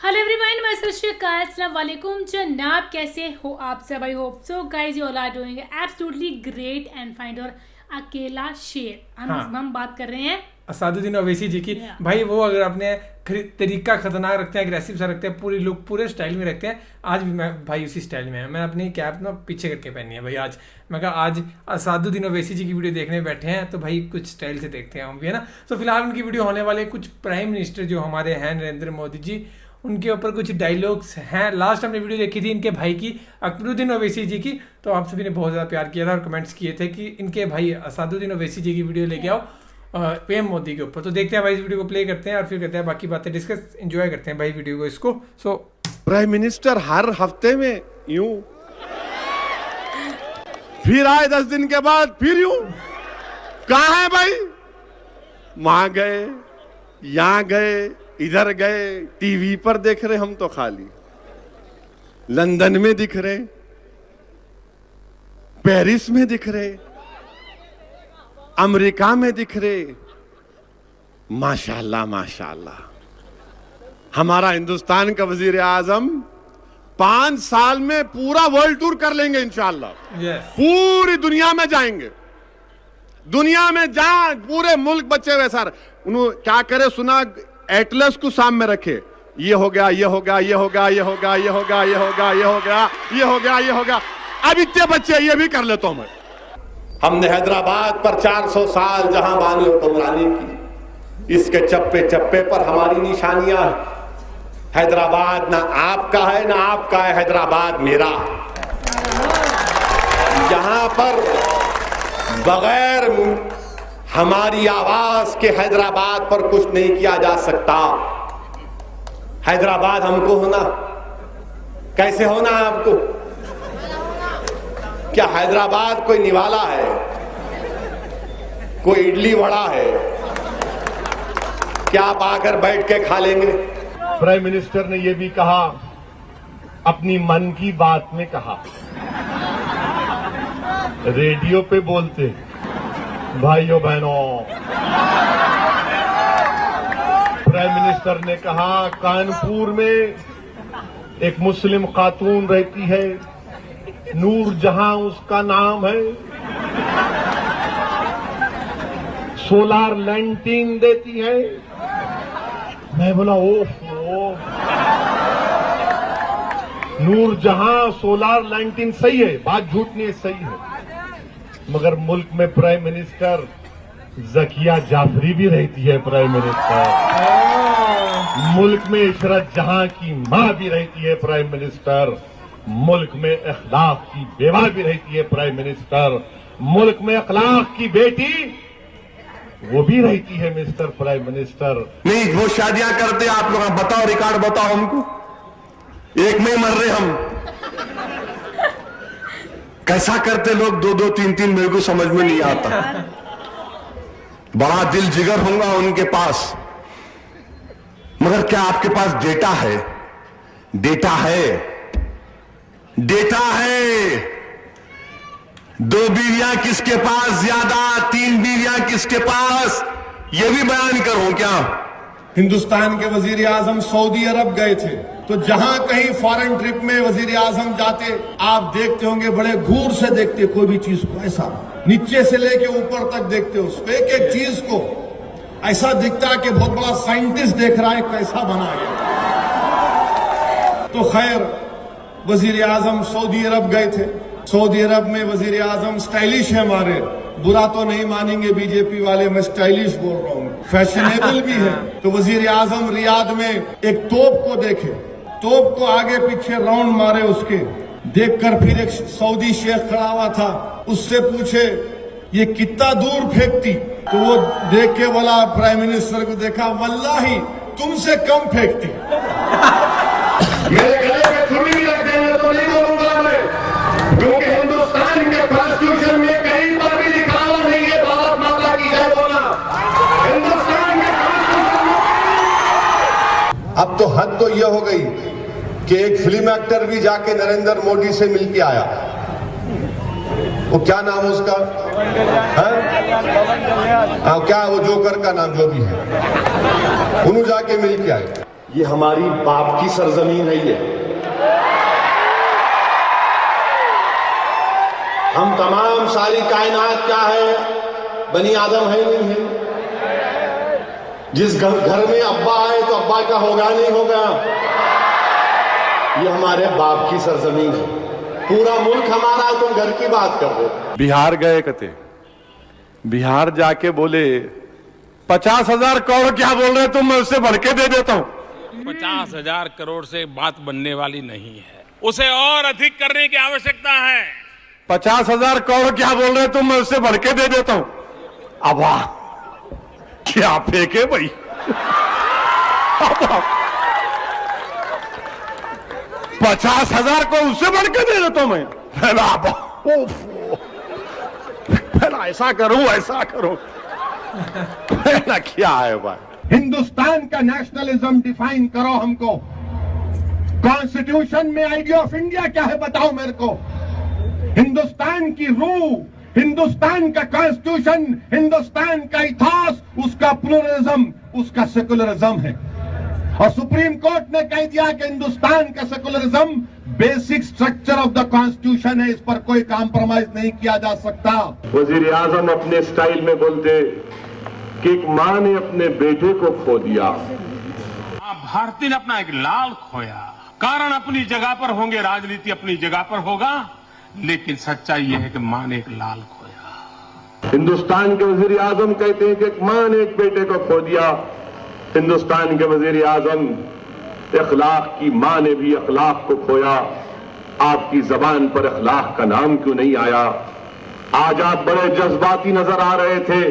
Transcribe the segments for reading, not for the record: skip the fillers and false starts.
Hello everyone, मैं सत अस्सलाम वालेकुम जनाब, कैसे हो आप सब? I hope so guys you all are doing absolutely great and fine. और अकेला शेर हम बात कर रहे हैं असादुद्दीन ओवैसी जी की। भाई वो अगर अपने तरीका खतरनाक रखते हैं, अग्रेसिव सा रखते हैं, पूरी लुक पूरे स्टाइल में रखते हैं। आज भी मैं भाई उसी स्टाइल में है। मैं अपनी कैप ना पीछे करके पहनी है भाई। आज मैं कहा आज असादुद्दीन ओवैसी जी की वीडियो देखने बैठे हैं तो भाई कुछ स्टाइल से देखते हैं हम भी, है ना। तो फिलहाल उनकी वीडियो होने वाले कुछ प्राइम मिनिस्टर जो हमारे हैं नरेंद्र मोदी जी, उनके ऊपर कुछ डायलॉग्स हैं। लास्ट हमने वीडियो देखी थी इनके भाई की, अकबरुद्दीन ओवैसी जी की, तो आप सभी ने बहुत ज़्यादा प्यार किया था और कमेंट्स किए थे कि इनके भाई असादुद्दीन ओवैसी जी की वीडियो लेके आओ पीएम मोदी के ऊपर। तो देखते हैं भाई, इस वीडियो को प्ले करते हैं और फिर करते हैं बाकी बातें डिस्कस, एंजॉय करते हैं भाई वीडियो को इसको। सो प्राइम मिनिस्टर हर हफ्ते में यूं, फिर आए 10 दिन के बाद फिर यूं। कहां है भाई? वहां गए, यहां गए, इधर गए, टीवी पर देख रहे हम तो खाली, लंदन में दिख रहे, पेरिस में दिख रहे, अमेरिका में दिख रहे। माशाल्लाह माशाल्लाह। हमारा हिंदुस्तान का वजीर आजम 5 साल में पूरा वर्ल्ड टूर कर लेंगे इंशाल्लाह। पूरी दुनिया में जाएंगे, दुनिया में जहां पूरे मुल्क बचे हुए सर, उन्होंने क्या करे सुना, एटलस को सामने रखे, ये हो गया, ये हो गया, ये हो गया, ये हो गया, ये हो गया, ये हो गया, ये हो गया, ये हो गया, ये हो गया। अब इतने बच्चे ये भी कर लेता हूं मैं। हमने हैदराबाद पर 400 साल जहां बानी हुक्मरानी की, इसके चप्पे चप्पे पर हमारी निशानियां हैं। हैदराबाद ना आपका है ना आपका है, हैदराबाद मेरा। यहां पर बगैर हमारी आवाज के हैदराबाद पर कुछ नहीं किया जा सकता। हैदराबाद हमको होना, कैसे होना है आपको? क्या हैदराबाद कोई निवाला है, कोई इडली वड़ा है? क्या आप आकर बैठ के खा लेंगे? प्राइम मिनिस्टर ने यह भी कहा, अपनी मन की बात में कहा, रेडियो पे बोलते भाइयों बहनों। प्राइम मिनिस्टर ने कहा कानपुर में एक मुस्लिम खातून रहती है, नूर जहां उसका नाम है, सोलार लैंटिंग देती है। मैं बोला ओह, नूर जहां सोलार लैंटिंग सही है, बात झूठ नहीं है, सही है, मगर मुल्क में प्राइम मिनिस्टर जकिया जाफरी भी रहती है। प्राइम मिनिस्टर मुल्क में इशरत जहां की मां भी रहती है। प्राइम मिनिस्टर मुल्क में अखलाक की बेवा भी रहती है। प्राइम मिनिस्टर मुल्क में अखलाक की बेटी वो भी रहती है। मिस्टर प्राइम मिनिस्टर नहीं, वो शादियां करते आप लोग, बताओ रिकॉर्ड बताओ हमको, एक में मर रहे हम। कैसा करते लोग 2-2, 3-3, मेरे को समझ में नहीं आता। बड़ा दिल जिगर होगा उनके पास, मगर क्या आपके पास डेटा है? डेटा है, डेटा है। 2 बीवियां किसके पास ज्यादा, 3 बीवियां किसके पास, यह भी बयान करूं क्या? हिंदुस्तान के वजीर आजम सऊदी अरब गए थे, तो जहां कहीं फॉरेन ट्रिप में वजीर आजम जाते, आप देखते होंगे बड़े घूर से देखते कोई भी चीज को, ऐसा नीचे से लेके ऊपर तक देखते, उसको एक एक चीज को ऐसा दिखता है कि बहुत बड़ा साइंटिस्ट देख रहा है कैसा बना गया। तो खैर वजीर आजम सऊदी अरब गए थे। सऊदी अरब में वजीर आजम स्टाइलिश है हमारे, बुरा तो नहीं मानेंगे बीजेपी वाले, मैं स्टाइलिश बोल रहा हूँ, फैशनेबल भी है। तो वजीर आजम रियाद में एक तोप को देखे, तोप को आगे पीछे राउंड मारे, उसके देखकर फिर एक सऊदी शेख खड़ा हुआ था, उससे पूछे ये कितना दूर फेंकती? तो वो देख के बोला, प्राइम मिनिस्टर को देखा, वल्लाही तुमसे कम फेंकती। मेरे गले में छुरी भी रख देंगे तो नहीं बोलूंगा मैं, क्योंकि हिंदुस्तान के कॉन्स्टिट्यूशन में कहीं पर भी लिखा हुआ नहीं है भारत माता की जय बोला। हिंदुस्तान के कॉन्स्टिट्यूशन में अब तो हद तो यह हो गई कि एक फिल्म एक्टर भी जाके नरेंद्र मोदी से मिलके आया। वो क्या नाम उसका हाँ, क्या वो जोकर का नाम जो भी है, उन्होंने जाके मिल के आए। ये हमारी बाप की सरजमीन है। ये हम तमाम सारी कायनात क्या है, बनी आदम है नहीं है। जिस घर में अब्बा आए तो अब्बा का होगा नहीं होगा। ये हमारे बाप की सरजमीन है। पूरा मुल्क हमारा, तुम घर की बात कर रहे हो। बिहार गए कते, बिहार जाके बोले 50,000 करोड़ क्या बोल रहे तुम, मैं उससे बढ़ के दे देता हूं। 50,000 करोड़ से बात बनने वाली नहीं है, उसे और अधिक करने की आवश्यकता है। 50,000 करोड़ क्या बोल रहे तुम, मैं उससे बढ़ के दे देता हूं। अब क्या फेंके भाई। 50,000 को उससे बढ़ के दे देता हूं मैं। पहला ऐसा करूं ऐसा करूं। पहला क्या है भाई। हिंदुस्तान का नेशनलिज्म डिफाइन करो हमको। कॉन्स्टिट्यूशन में आइडिया ऑफ इंडिया क्या है बताओ मेरे को। हिंदुस्तान की रूह, हिंदुस्तान का कॉन्स्टिट्यूशन, हिंदुस्तान का इतिहास, उसका प्लुरलिज्म, उसका सेकुलरिज्म है। और सुप्रीम कोर्ट ने कह दिया कि हिंदुस्तान का secularism basic structure of the constitution है, इस पर कोई कॉम्प्रोमाइज नहीं किया जा सकता। वजीर आजम अपने स्टाइल में बोलते कि एक मां ने अपने बेटे को खो दिया। भारती ने अपना एक लाल खोया। कारण अपनी जगह पर होंगे, राजनीति अपनी जगह पर होगा, लेकिन सच्चाई यह है कि मां ने एक लाल खोया। हिंदुस्तान के वजीर आजम कहते हैं कि एक मां ने एक बेटे को खो दिया। हिंदुस्तान के वजीर आजम इखलाक की मां ने भी इखलाक को खोया। आपकी जबान पर इखलाक का नाम क्यों नहीं आया? आज आप बड़े जज्बाती नजर आ रहे थे,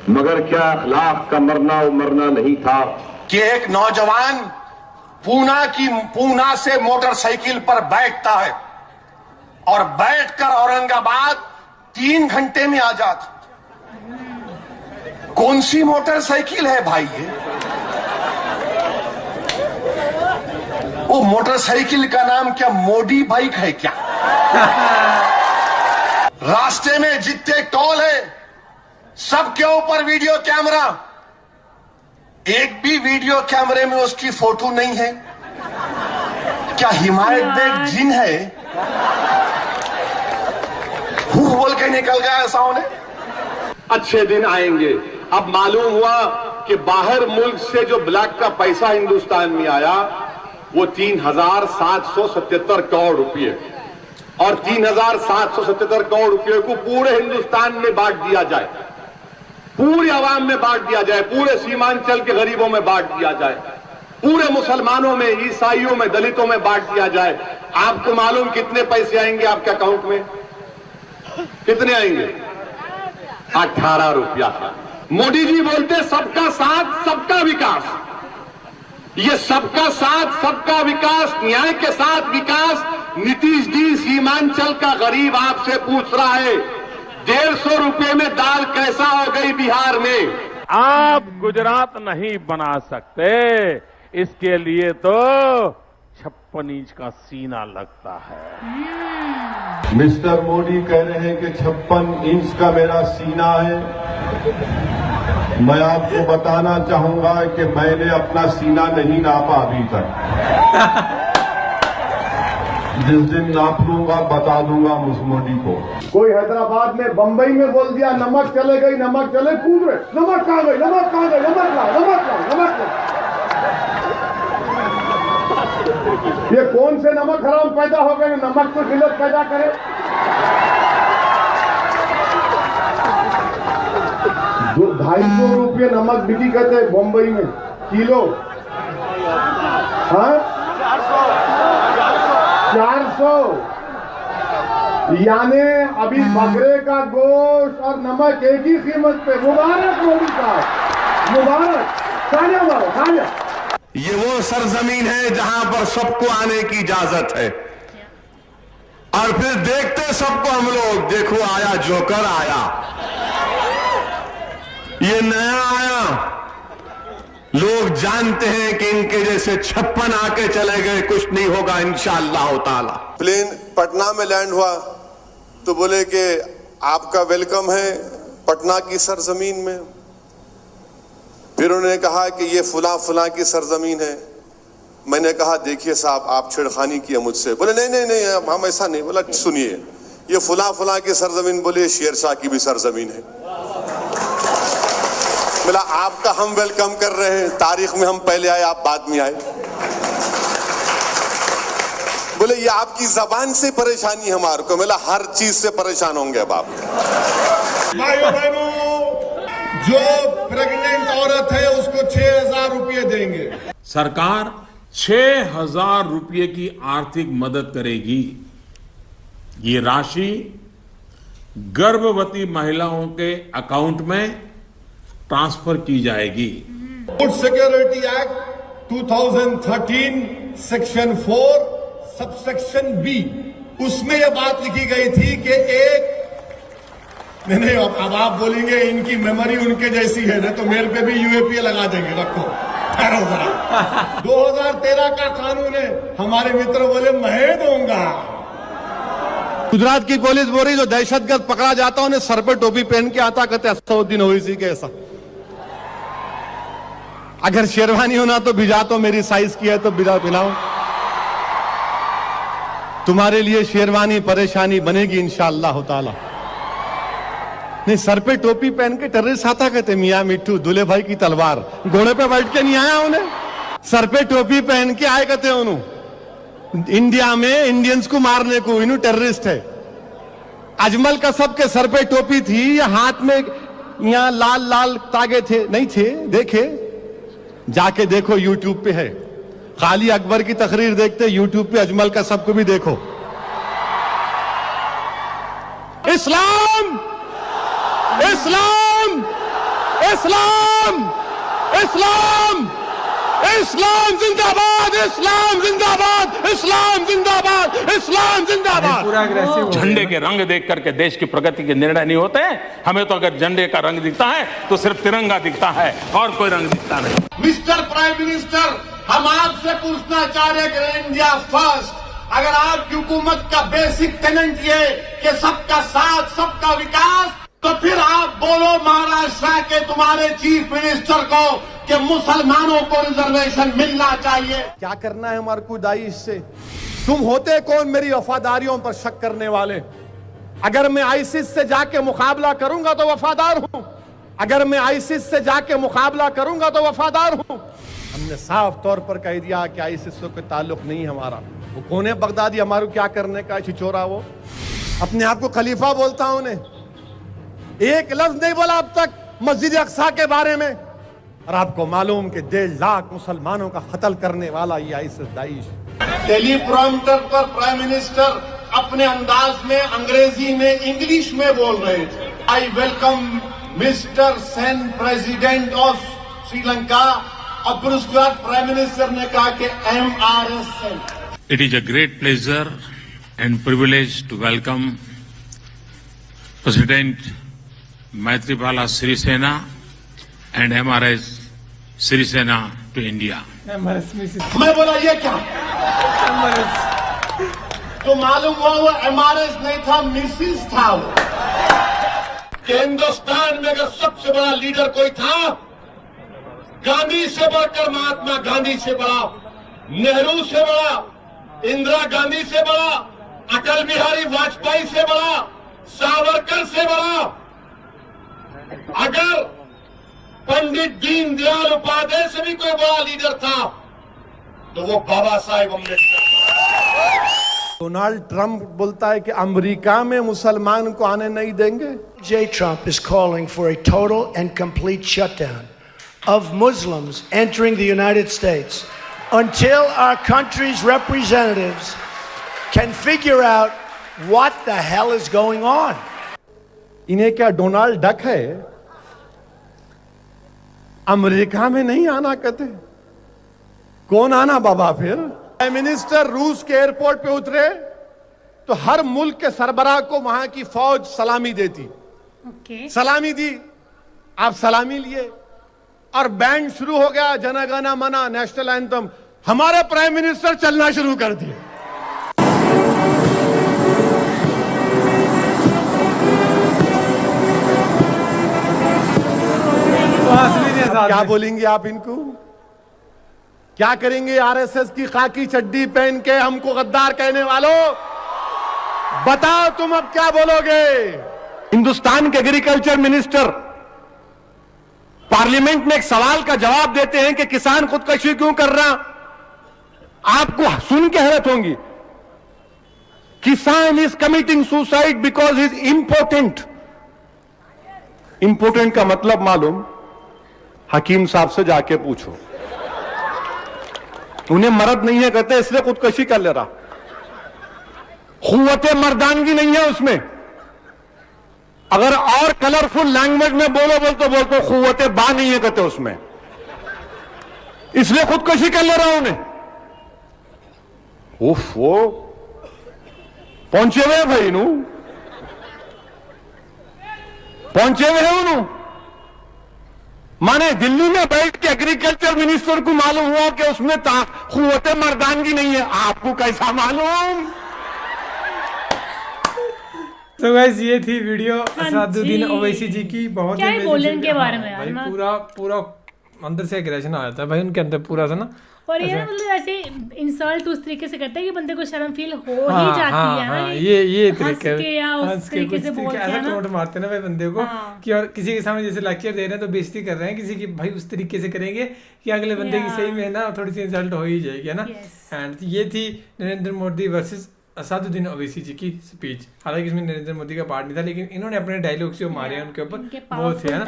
मगर क्या इखलाक का मरना वो मरना नहीं था कि एक नौजवान पूना से मोटरसाइकिल पर बैठता है और बैठकर औरंगाबाद 3 घंटे में आ जाता। कौन सी मोटरसाइकिल है भाई ये? वो मोटरसाइकिल का नाम क्या मोडी बाइक है क्या? रास्ते में जितने टोल है सबके ऊपर वीडियो कैमरा। एक भी वीडियो कैमरे में उसकी फोटो नहीं है। क्या हिमायत बेग जिन है? बोल के निकल गया ऐसा होने। अच्छे दिन आएंगे। अब मालूम हुआ कि बाहर मुल्क से जो ब्लैक का पैसा हिंदुस्तान में आया वो 3,777 करोड़ रुपए, और 3,777 करोड़ रुपए को पूरे हिंदुस्तान में बांट दिया जाए, पूरी आवाम में बांट दिया जाए, पूरे सीमांचल के गरीबों में बांट दिया जाए, पूरे मुसलमानों में, ईसाइयों में, दलितों में बांट दिया जाए। आपको मालूम कितने पैसे आएंगे आपके अकाउंट में? कितने आएंगे? 18 रुपया। मोदी जी बोलते सबका साथ सबका विकास। ये सबका साथ सबका विकास, न्याय के साथ विकास, नीतीश जी सीमांचल का गरीब आपसे पूछ रहा है 150 रुपए में दाल कैसा हो गई बिहार में? आप गुजरात नहीं बना सकते, इसके लिए तो 56 इंच का सीना लगता है। मिस्टर मोदी कह रहे हैं कि 56 इंच का मेरा सीना है। मैं आपको बताना चाहूंगा कि मैंने अपना सीना नहीं नापा अभी तक। जिस दिन नाप लूंगा बता दूंगा उस मोदी को। कोई हैदराबाद में, बंबई में बोल दिया नमक चले गई, नमक चले, पूछ रहे नमक कहां गई, नमक कहां गई, नमक लाओ, नमक लाओ, नमक लाओ। ये कौन से नमक हराम पैदा हो गए? नमक तो किल्लत पैदा करे। 250 रुपये नमक बिकी कहते बम्बई में किलो। हाँ 400। यानी अभी बकरे का गोश्त और नमक एक ही कीमत पे। मुबारक मोदी साहब, मुबारक। खाने वाले खाने। ये वो सरजमीन है जहां पर सबको आने की इजाजत है, और फिर देखते सबको हम लोग, देखो आया जोकर आया, ये नया आया। लोग जानते हैं कि इनके जैसे 56 आके चले गए, कुछ नहीं होगा इंशाअल्लाह ताला। प्लेन पटना में लैंड हुआ तो बोले कि आपका वेलकम है पटना की सरजमीन में। फिर उन्होंने कहा कि ये फुला फुला की सरजमीन है। मैंने कहा देखिए साहब आप छेड़खानी किए मुझसे। बोले नहीं नहीं नहीं हम ऐसा नहीं। बोला सुनिए ये फुला फुला की सरजमीन, बोले शेरशाह की भी सरजमीन है। बोला आपका हम वेलकम कर रहे हैं, तारीख में हम पहले आए आप बाद में आए। बोले ये आपकी जबान से परेशानी हमारे को। बोला हर चीज से परेशान होंगे अब आप। भाइयों बहनों, जो प्रेग्नेंट औरत है उसको 6,000 रुपये देंगे। सरकार 6,000 रुपये की आर्थिक मदद करेगी। ये राशि गर्भवती महिलाओं के अकाउंट में ट्रांसफर की जाएगी। Food security act 2013 section 4 subsection B, उसमें यह बात लिखी गई थी कि एक नहीं अब आप बोलेंगे इनकी मेमोरी उनके जैसी है ना, तो मेरे पे भी यूएपीए लगा देंगे। रखो 2013 का कानून है। हमारे मित्र बोले मैं दूंगा। गुजरात की पुलिस बोल रही जो दहशतगर्द पकड़ा जाता उन्हें सर पे टोपी पहन के आता, कहते असदुद्दीन ओवैसी के ऐसा। अगर शेरवानी होना तो भिजा, तो मेरी साइज की है तो बिना पिलाओ। तुम्हारे लिए शेरवानी परेशानी बनेगी इंशाअल्लाह ताला। नहीं, सर पे टोपी पहन के टेररिस्ट आता, कहते मियां मिट्टू दूल्हे भाई की तलवार, घोड़े पे बैठ के नहीं आया उन्हें, सर पे टोपी पहन के आए, कहते उन्होंने इंडिया में इंडियंस को मारने को, इन्हों टेररिस्ट है। अजमल कसब के सर पे टोपी थी या हाथ में यहां लाल लाल तागे थे? नहीं थे। देखे, जाके देखो, यूट्यूब पे है। खाली अकबर की तकरीर देखते, यूट्यूब पे अजमल कसब को भी देखो। इस्लाम इस्लाम इस्लाम इस्लाम इस्लाम जिंदाबाद, इस्लाम जिंदाबाद, इस्लाम जिंदाबाद, इस्लाम जिंदाबाद। पूरा अग्रेसिव झंडे के रंग देख करके देश की प्रगति के निर्णय नहीं होते। हमें तो अगर झंडे का रंग दिखता है तो सिर्फ तिरंगा दिखता है और कोई रंग दिखता नहीं। मिस्टर प्राइम मिनिस्टर, हम आपसे पूछना चाह रहे हैं, इंडिया फर्स्ट, अगर आपकी हुकूमत का बेसिक टेनेंट ये कि सबका साथ सबका विकास, तो फिर आप बोलो महाराष्ट्र के तुम्हारे चीफ मिनिस्टर को कि मुसलमानों को रिजर्वेशन मिलना चाहिए। क्या करना है हमारे को दाइश से? तुम होते कौन मेरी वफादारियों पर शक करने वाले? अगर मैं आईसिस से जाके मुकाबला करूंगा तो वफादार हूं। अगर मैं आईसिस से जाके मुकाबला करूंगा तो वफादार हूं। हमने साफ तौर पर कह दिया कि आईसिस से कोई ताल्लुक नहीं हमारा। वो कौन है बगदादी? हमारे क्या करने का छिचोरा? वो अपने आप को खलीफा बोलता हूं। उन्हें एक लफ्ज नहीं बोला अब तक मस्जिद अक्सा के बारे में। और आपको मालूम कि 1.5 लाख मुसलमानों का कत्ल करने वाला ये आईसिस दाइश। टेलीप्रॉम्प्टर पर प्राइम मिनिस्टर अपने अंदाज में अंग्रेजी में इंग्लिश में बोल रहे थे। I welcome mister Sen president of Sri Lanka, और फिर उसके बाद प्राइम मिनिस्टर ने कहा कि MRS। It is a great pleasure and privilege to welcome president Maithripala Sirisena and MRS Sirisena to India। मैं बोला ये क्या? तो मालूम हुआ वो MRS नहीं था, मिसिस था वो। कि हिंदुस्तान में अगर सबसे बड़ा लीडर कोई था, गांधी से बढ़कर महात्मा गांधी से बड़ा, नेहरू से बड़ा, इंदिरा गांधी से बड़ा, अटल बिहारी वाजपेयी से बड़ा, सावरकर से बड़ा, अगर पंडित दीनदयाल उपाध्याय से भी कोई बड़ा लीडर था तो वो बाबा साहेब अम्बेडकर। डोनाल्ड ट्रंप बोलता है कि अमेरिका में मुसलमान को आने नहीं देंगे। J. Trump is calling for a total and complete shutdown of Muslims entering the United States until our country's representatives can figure out what the hell is going on. इन्हें क्या डोनाल्ड डक है? America में नहीं आना कहते, कौन आना बाबा? फिर प्राइम मिनिस्टर रूस के एयरपोर्ट पे उतरे तो हर मुल्क के सरबराह को वहां की फौज सलामी देती। सलामी दी, आप सलामी लिए और बैंड शुरू हो गया, जनगण मन नेशनल एंथम। हमारे प्राइम मिनिस्टर चलना शुरू कर दिए। क्या बोलेंगे आप इनको? क्या करेंगे आरएसएस की खाकी चड्डी पहन के हमको गद्दार कहने वालों? बताओ तुम अब क्या बोलोगे? हिंदुस्तान के एग्रीकल्चर मिनिस्टर पार्लियामेंट में एक सवाल का जवाब देते हैं कि किसान खुदकशी क्यों कर रहा। आपको सुन के हैरत होंगी, किसान is committing suicide because is important. Important का मतलब मालूम? हकीम साहब से जाके पूछो, उन्हें मर्द नहीं है कहते इसलिए खुदकशी कर ले रहा। कुव्वते मर्दानगी नहीं है उसमें। अगर और कलरफुल लैंग्वेज में बोलते कुव्वते बा नहीं है कहते उसमें, इसलिए खुदकशी कर ले रहा उन्हें। उफ, वो पहुंचे हुए भाई नू, पहुंचे हुए हैं उन्होंने। माने दिल्ली में बैठ के एग्रीकल्चर मिनिस्टर को मालूम हुआ कि उसमें कुव्वते मर्दानगी नहीं है, आपको कैसा मालूम? तो गाइस ये थी वीडियो असदुद्दीन ओवैसी जी की। बहुत क्या ही बोले इनके बारे में भाई, यार, पूरा अंदर से एग्रेशन आ जाता है भाई उनके अंदर पूरा सा ना। और ये मतलब ऐसे इंसल्ट उस तरीके से करता है कि बंदे को शर्म फील हो ही हाँ, जाती हाँ, है ना। हाँ, ये हंस तरीके के या उस हंस के तरीके कुछ से बोलते ऐसा हैं ना। टोंट मारते हैं ना भाई बंदे को हाँ। कि और किसी के सामने जैसे लेक्चर दे रहे हैं तो बेइज्जती कर रहे हैं किसी की, भाई उस तरीके से करेंगे कि अगले बंदे की सही में ना थोड़ी सी इंसल्ट हो ही जाएगी, है ना। एंड ये थी नरेंद्र मोदी वर्सेस असदुद्दीन ओवैसी जी की स्पीच। हालांकि इसमें नरेंद्र मोदी का पार्ट नहीं था, लेकिन इन्होंने अपने डायलॉग्स जो मारे हैं उनके ऊपर वो थे, है ना।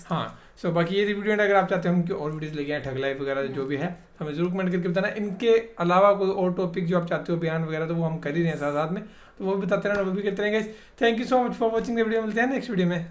हाँ, सो बाकी ये थी वीडियो। अगर आप चाहते हो हम और वीडियोस लेके आए ठग लाइफ वगैरह जो भी है, हमें जरूर कमेंट करके बताना। इनके अलावा कोई और टॉपिक जो आप चाहते हो, बयान वगैरह, तो वो हम कर ही रहे हैं साथ साथ में, तो वो भी बताते रहना, वो भी करते रहेंगे। Thank you so much for watching the video. मिलते हैं नेक्स्ट वीडियो में।